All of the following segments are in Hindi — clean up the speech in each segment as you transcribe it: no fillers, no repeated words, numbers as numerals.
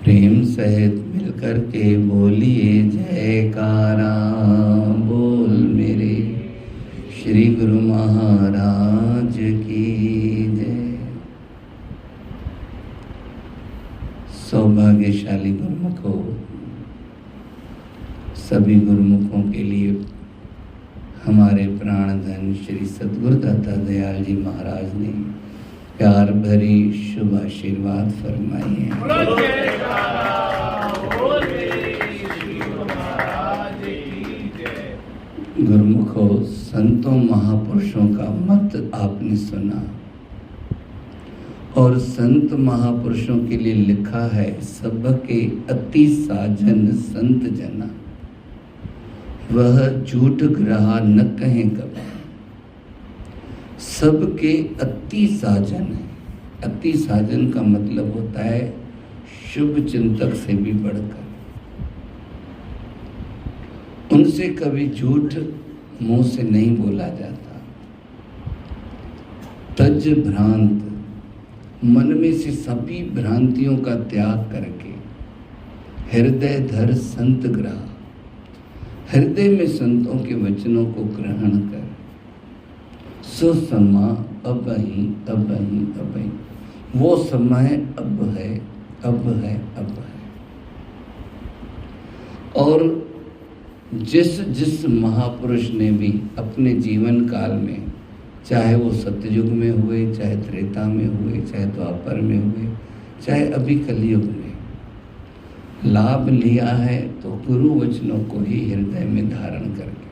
प्रेम सहित मिलकर के बोलिए जयकारा। बोल मेरे श्री गुरु महाराज की जय। सौभाग्यशाली गुरुमुखों, सभी गुरुमुखों के लिए हमारे प्राणधन श्री सद्गुरुदाता दयाल जी महाराज ने प्यार भरी शुभ आशीर्वाद फरमाई है। गुरुमुखों, संतों महापुरुषों का मत आपने सुना और संत महापुरुषों के लिए लिखा है, सबके अति साजन संत जना, वह झूठ ग्रहा न कहें कभी। सबके अति साजन है। अति साजन का मतलब होता है शुभ चिंतक से भी बढ़कर। उनसे कभी झूठ मुंह से नहीं बोला जाता। तज भ्रांत, मन में से सभी भ्रांतियों का त्याग करके हृदय धर संत ग्रह, हृदय में संतों के वचनों को ग्रहण कर सो समय अब ही अब ही अब ही, वो समय अब है अब है अब है। और जिस जिस महापुरुष ने भी अपने जीवन काल में, चाहे वो सतयुग में हुए, चाहे त्रेता में हुए, चाहे द्वापर में हुए, चाहे अभी कलयुग में, लाभ लिया है तो गुरु वचनों को ही हृदय में धारण करके।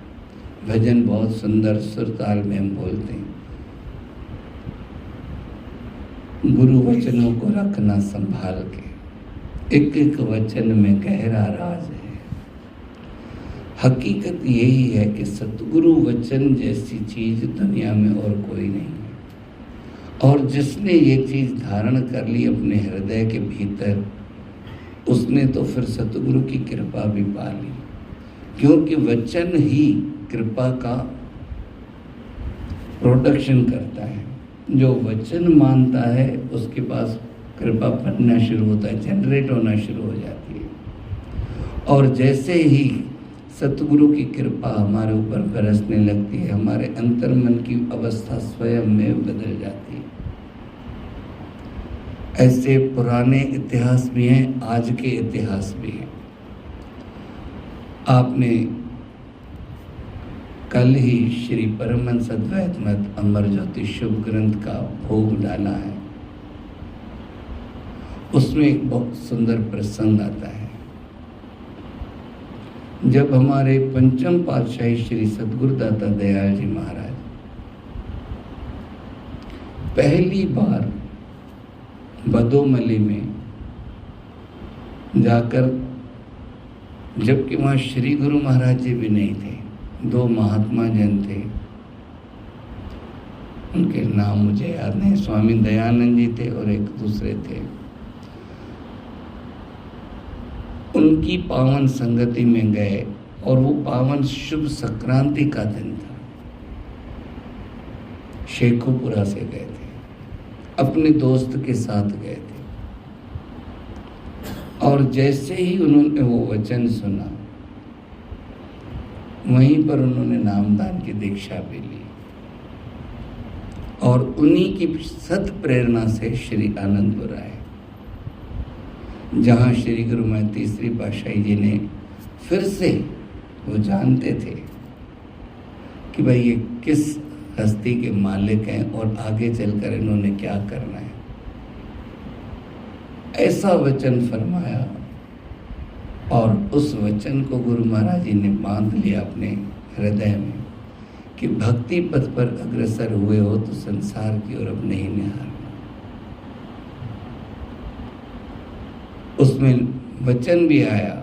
भजन बहुत सुंदर सुर ताल में हम बोलते हैं, गुरु वचनों को रखना संभाल के, एक एक वचन में गहरा राज है। हकीकत यही है कि सतगुरु वचन जैसी चीज दुनिया में और कोई नहीं है। और जिसने ये चीज धारण कर ली अपने हृदय के भीतर, उसने तो फिर सतगुरु की कृपा भी पा ली, क्योंकि वचन ही कृपा का प्रोडक्शन करता है। जो वचन मानता है उसके पास कृपा बनना शुरू होता है, जनरेट होना शुरू हो जाती है। और जैसे ही सतगुरु की कृपा हमारे ऊपर बरसने लगती है, हमारे अंतर्मन की अवस्था स्वयं में बदल जाती है। ऐसे पुराने इतिहास भी हैं, आज के इतिहास भी हैं। आपने कल ही श्री परमहंस अद्वैत मत अमर ज्योति शुभ ग्रंथ का भोग डाला है। उसमें एक बहुत सुंदर प्रसंग आता है। जब हमारे पंचम पातशाही श्री सद्गुरुदाता दयाल जी महाराज पहली बार बदोमली में जाकर, जबकि वहाँ श्री गुरु महाराज जी भी नहीं थे, दो महात्मा जन थे, उनके नाम मुझे याद नहीं, स्वामी दयानंद जी थे और एक दूसरे थे। उनकी पावन संगति में गए और वो पावन शुभ संक्रांति का दिन था। शेखोपुरा से गए थे, अपने दोस्त के साथ गए थे। और जैसे ही उन्होंने वो वचन सुना, वहीं पर उन्होंने नामदान की दीक्षा भी ली। और उन्हीं की सत प्रेरणा से श्री आनंदपुर आए, जहाँ श्री गुरु मैं तीसरी पातशाही जी ने फिर से, वो जानते थे कि भाई ये किस हस्ती के मालिक हैं और आगे चलकर इन्होंने क्या करना है। ऐसा वचन फरमाया और उस वचन को गुरु महाराज जी ने बांध लिया अपने हृदय में कि भक्ति पथ पर अग्रसर हुए हो तो संसार की ओर अब नहीं निहारना। उसमें वचन भी आया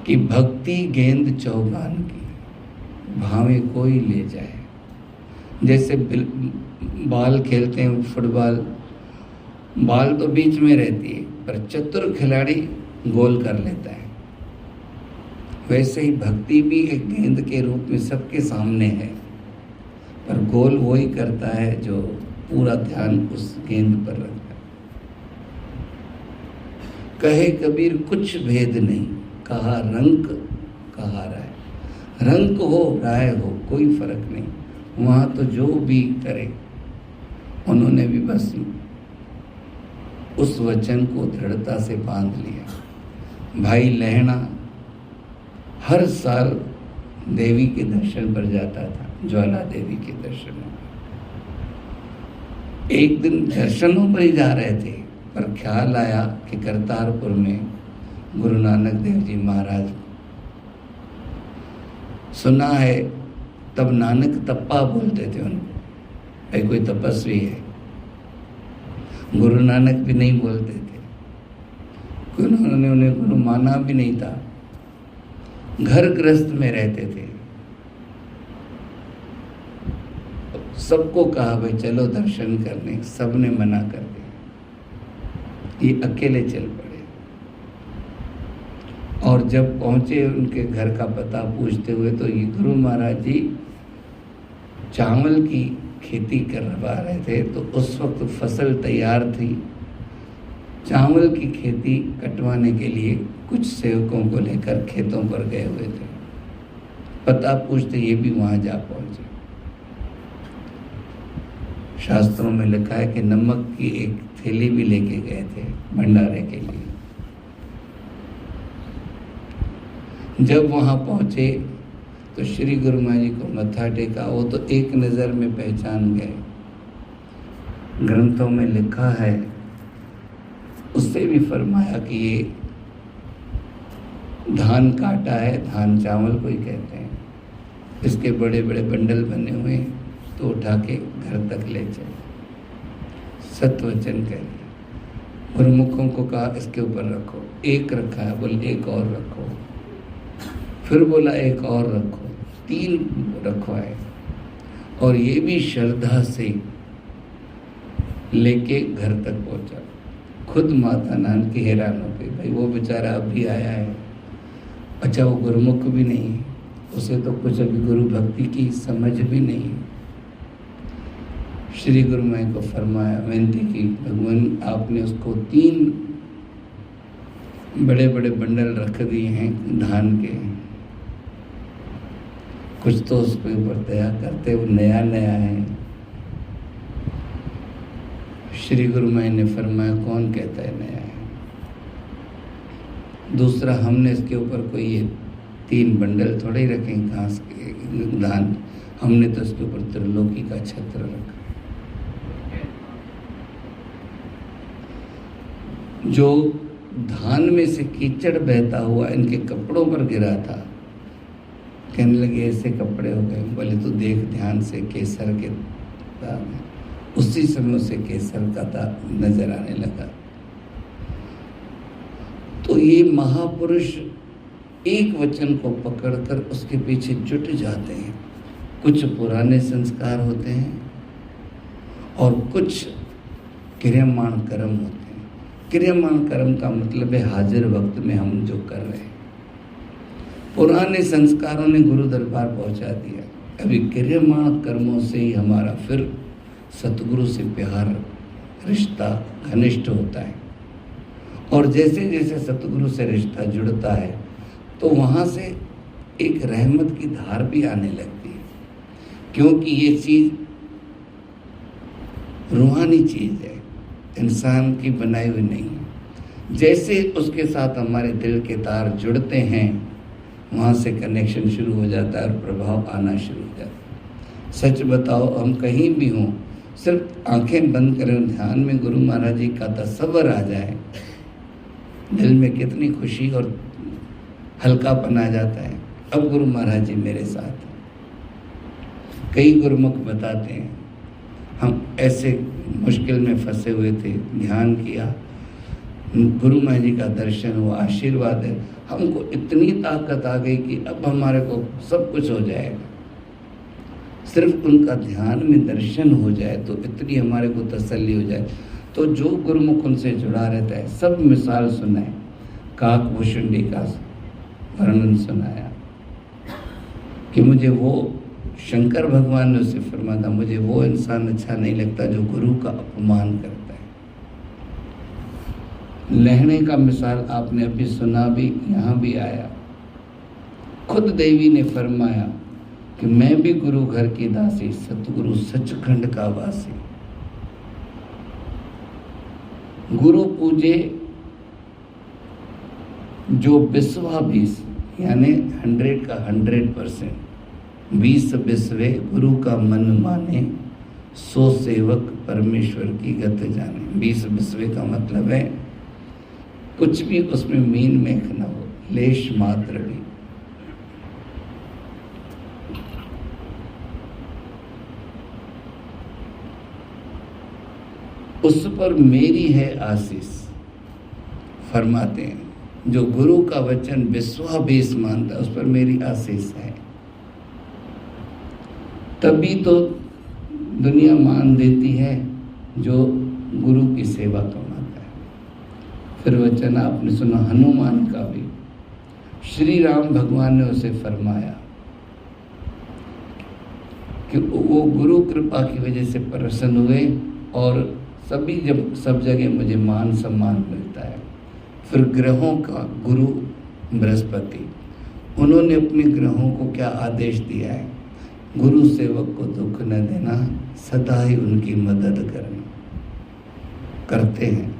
कि भक्ति गेंद चौगान की, भावे कोई ले जाए। जैसे बाल खेलते हैं फुटबॉल, बाल तो बीच में रहती है पर चतुर खिलाड़ी गोल कर लेता है। वैसे ही भक्ति भी एक गेंद के रूप में सबके सामने है, पर गोल वही करता है जो पूरा ध्यान उस गेंद पर रखता है। कहे कबीर कुछ भेद नहीं, कहा रंक कहा राय। रंक हो राय हो कोई फर्क नहीं, वहाँ तो जो भी करे। उन्होंने भी बस उस वचन को दृढ़ता से बांध लिया। भाई लहणा हर साल देवी के दर्शन पर जाता था, ज्वाला देवी के दर्शनों। एक दिन दर्शनों पर ही जा रहे थे, पर ख्याल आया कि करतारपुर में गुरु नानक देव जी महाराज, सुना है तब नानक तप्पा बोलते थे उनको, भाई कोई तपस्वी है। गुरु नानक भी नहीं बोलते थे, उन्होंने उन्हें गुरु माना भी नहीं था, घर गृहस्थ में रहते थे। सबको कहा भाई चलो दर्शन करने, सबने मना कर दिया, ये अकेले चल पड़े। और जब पहुंचे उनके घर का पता पूछते हुए तो ये गुरु महाराज जी चावल की खेती करवा रहे थे, तो उस वक्त फसल तैयार थी। चावल की खेती कटवाने के लिए कुछ सेवकों को लेकर खेतों पर गए हुए थे। पता पूछते ये भी वहां जा पहुंचे। शास्त्रों में लिखा है कि नमक की एक थैली भी लेके गए थे भंडारे के लिए। जब वहां पहुंचे तो श्री गुरु महाराज जी को मत्था टेका। वो तो एक नज़र में पहचान गए। ग्रंथों में लिखा है, उससे भी फरमाया कि ये धान काटा है, धान चावल को ही कहते हैं, इसके बड़े बड़े बंडल बने हुए हैं, तो उठा के घर तक ले चले। सत्वचन कह दिया। गुरुमुखों को कहा इसके ऊपर रखो, एक रखा है, बोले एक और रखो, फिर बोला एक और रखो, 3 रखवाए। और ये भी श्रद्धा से लेके घर तक पहुंचा। खुद माता नानकी हैरान हो गई, भाई वो बेचारा अभी आया है, अच्छा वो गुरुमुख भी नहीं है, उसे तो कुछ अभी गुरु भक्ति की समझ भी नहीं है। श्री गुरु महाराज को फरमाया, विनती की, भगवान आपने उसको 3 बड़े बड़े बंडल रख दिए हैं धान के, कुछ तो उसके ऊपर दया करते, वो नया नया है। श्री गुरु महाराज ने फरमाया, कौन कहता है नया है? दूसरा, हमने इसके ऊपर कोई ये 3 बंडल थोड़े ही रखे घास के धान, हमने तो इसके ऊपर त्रिलोकी का छत्र रखा। जो धान में से कीचड़ बहता हुआ इनके कपड़ों पर गिरा था, कहने लगे ऐसे कपड़े हो गए। बोले तो देख ध्यान से, केसर के दाग हैं। उसी समय उसे केसर का दाग नजर आने लगा। तो ये महापुरुष एक वचन को पकड़कर उसके पीछे जुट जाते हैं। कुछ पुराने संस्कार होते हैं और कुछ क्रियमाण कर्म होते हैं। क्रियमाण कर्म का मतलब है हाजिर वक्त में हम जो कर रहे हैं। पुराने संस्कारों ने गुरु दरबार पहुंचा दिया, अभी क्रियमाण कर्मों से ही हमारा फिर सतगुरु से प्यार, रिश्ता घनिष्ठ होता है। और जैसे जैसे सतगुरु से रिश्ता जुड़ता है तो वहाँ से एक रहमत की धार भी आने लगती है, क्योंकि ये चीज़ रूहानी चीज़ है, इंसान की बनाई हुई नहीं है। जैसे उसके साथ हमारे दिल के तार जुड़ते हैं, वहाँ से कनेक्शन शुरू हो जाता है और प्रभाव आना शुरू हो जाता है। सच बताओ, हम कहीं भी हों, सिर्फ आंखें बंद करें, ध्यान में गुरु महाराज जी का तस्वर आ जाए, दिल में कितनी खुशी और हल्कापन आ जाता है। अब गुरु महाराज जी मेरे साथ हैं। कई गुरुमुख बताते हैं, हम ऐसे मुश्किल में फंसे हुए थे, ध्यान किया, गुरु महाराज जी का दर्शन हुआ, आशीर्वाद है, हमको इतनी ताकत आ गई कि अब हमारे को सब कुछ हो जाएगा। सिर्फ उनका ध्यान में दर्शन हो जाए तो इतनी हमारे को तसल्ली हो जाए। तो जो गुरुमुख उनसे जुड़ा रहता है, सब मिसाल सुनाए, काकभूषुंडी का वर्णन सुनाया कि मुझे वो शंकर भगवान ने उसे फरमाया था, मुझे वो इंसान अच्छा नहीं लगता जो गुरु का अपमान करता है। लहणे का मिसाल आपने अभी सुना भी, यहाँ भी आया। खुद देवी ने फरमाया कि मैं भी गुरु घर की दासी, सतगुरु सचखंड का वासी। गुरु पूजे जो बिस्वा 20 यानी 100 का 100%, 20 बिस्वे गुरु का मन माने, सो सेवक परमेश्वर की गत जाने। 20 बिस्वे का मतलब है कुछ भी उसमें मीन मेख न हो, लेश मात्र भी। उस पर मेरी है आशीष। फरमाते हैं जो गुरु का वचन विश्वास मानता है उस पर मेरी आशीष है। तभी तो दुनिया मान देती है जो गुरु की सेवा कमाता है। फिर वचन आपने सुना हनुमान का भी। श्री राम भगवान ने उसे फरमाया कि वो गुरु कृपा की वजह से प्रसन्न हुए और सब जगह मुझे मान सम्मान मिलता है। फिर ग्रहों का गुरु बृहस्पति, उन्होंने अपने ग्रहों को क्या आदेश दिया है? गुरु सेवक को दुख न देना, सदा ही उनकी मदद करना। करते हैं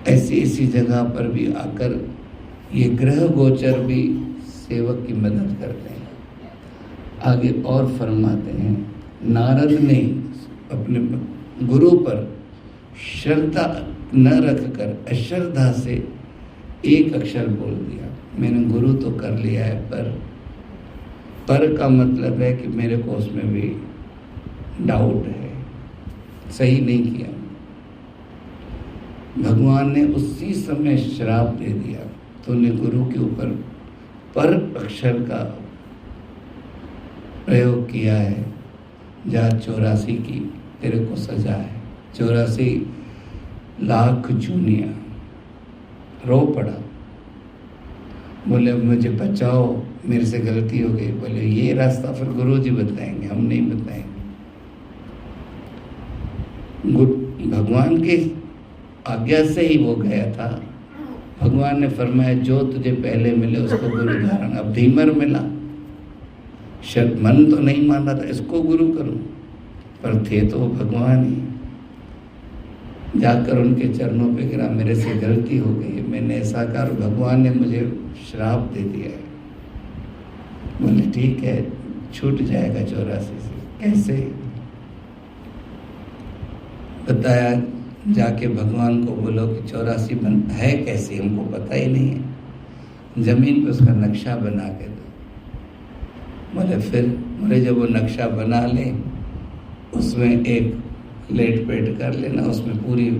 ऐसी जगह पर भी आकर ये ग्रह गोचर भी सेवक की मदद करते हैं। आगे और फरमाते हैं नारद ने अपने गुरु पर श्रद्धा न रखकर अश्रद्धा से एक अक्षर बोल दिया। मैंने गुरु तो कर लिया है, पर का मतलब है कि मेरे को उसमें भी डाउट है, सही नहीं किया। भगवान ने उसी समय श्राप दे दिया, तूने गुरु के ऊपर पर अक्षर का प्रयोग किया है, जा 84 की तेरे को सजा है। 84 लाख जूनिया रो पड़ा, बोले मुझे बचाओ, मेरे से गलती हो गई। बोले ये रास्ता फिर गुरु जी बताएंगे, हम नहीं बताएंगे। भगवान की आज्ञा से ही वो गया था। भगवान ने फरमाया जो तुझे पहले मिले उसको गुरु धारण। अब धीमर मिला, शायद मन तो नहीं मान रहा था इसको गुरु करूं, पर थे तो वो भगवान ही। जाकर उनके चरणों पे गिरा, मेरे से गलती हो गई, मैंने ऐसा कहा, भगवान ने मुझे श्राप दे दिया है। बोले ठीक है, छूट जाएगा 84 से। कैसे? बताया, जाके भगवान को बोलो कि 84 है कैसे, हमको पता ही नहीं है, जमीन पे उसका नक्शा बना के दो। बोले फिर? बोले जब वो नक्शा बना ले उसमें एक लेट पेट कर लेना, उसमें पूरी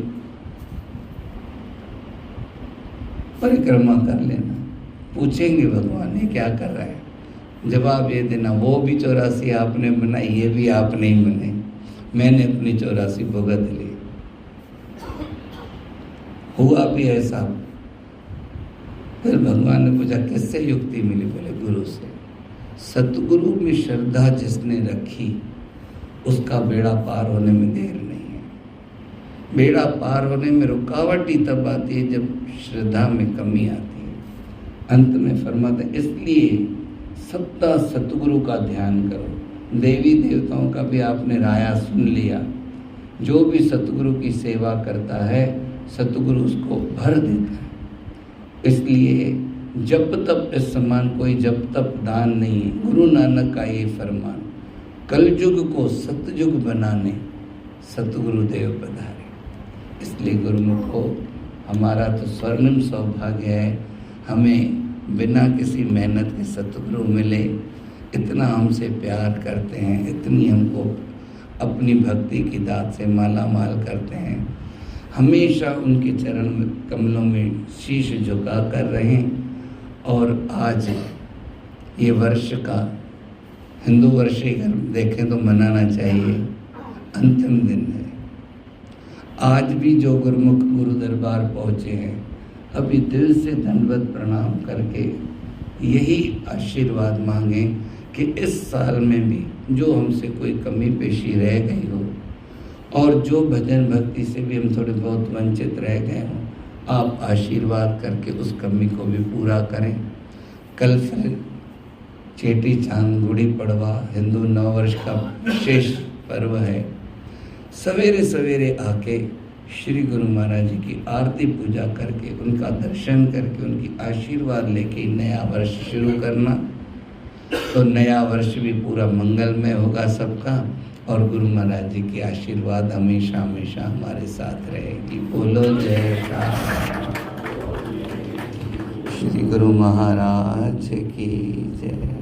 परिक्रमा कर लेना। पूछेंगे भगवान ये क्या कर रहा है, जवाब ये देना वो भी 84 आपने बनाई, ये भी आप नहीं बनाई, मैंने अपनी 84 भुगत ली। हुआ भी ऐसा। फिर भगवान ने पूछा किससे युक्ति मिली? बोले गुरु से। सतगुरु में श्रद्धा जिसने रखी उसका बेड़ा पार होने में देर नहीं है। बेड़ा पार होने में रुकावट ही तब आती है जब श्रद्धा में कमी आती है। अंत में फरमाते इसलिए सदा सतगुरु का ध्यान करो। देवी देवताओं का भी आपने राया सुन लिया, जो भी सतगुरु की सेवा करता है सतगुरु उसको भर देता है। इसलिए जब तब इस समान कोई जब तब दान नहीं। गुरु नानक का ये फरमान, कलयुग को सतयुग बनाने सतगुरु देव पधारे। इसलिए गुरुमुख को हमारा तो स्वर्णिम सौभाग्य है, हमें बिना किसी मेहनत के सतगुरु मिले। इतना हमसे प्यार करते हैं, इतनी हमको अपनी भक्ति की दात से माला माल करते हैं। हमेशा उनके चरण में कमलों में शीश झुका कर रहें। और आज ये वर्ष का हिंदू वर्ष ही अगर देखें तो मनाना चाहिए, अंतिम दिन है। आज भी जो गुरुमुख गुरु दरबार पहुँचे हैं, अभी दिल से दंडवत प्रणाम करके यही आशीर्वाद मांगें कि इस साल में भी जो हमसे कोई कमी पेशी रह गई हो और जो भजन भक्ति से भी हम थोड़े बहुत वंचित रह गए हों, आप आशीर्वाद करके उस कमी को भी पूरा करें। कल फिर चेटी चांद, गुड़ी पड़वा, हिंदू नववर्ष का विशेष पर्व है। सवेरे सवेरे आके श्री गुरु महाराज जी की आरती पूजा करके, उनका दर्शन करके, उनकी आशीर्वाद लेके नया वर्ष शुरू करना। तो नया वर्ष भी पूरा मंगलमय होगा सबका, और गुरु महाराज जी की आशीर्वाद हमेशा हमेशा हमारे साथ रहेगी। बोलो जय श्री श्री गुरु महाराज की जय।